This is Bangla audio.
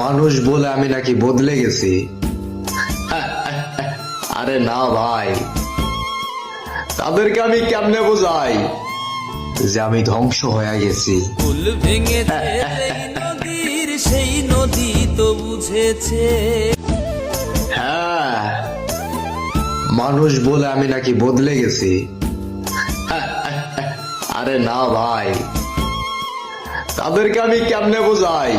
মানুষ বলে আমি নাকি বদলে গেছি। আরে না ভাই, তাদেরকে আমি কেমনে বোঝাই যে আমি ধ্বংস হয়ে গেছি। ফুল ভেঙেছে এই নদীর, সেই নদী তো বুঝেছে। হ্যাঁ, মানুষ বলে আমি নাকি বদলে গেছি। আরে না ভাই, তাদেরকে আমি কেমনে বোঝাই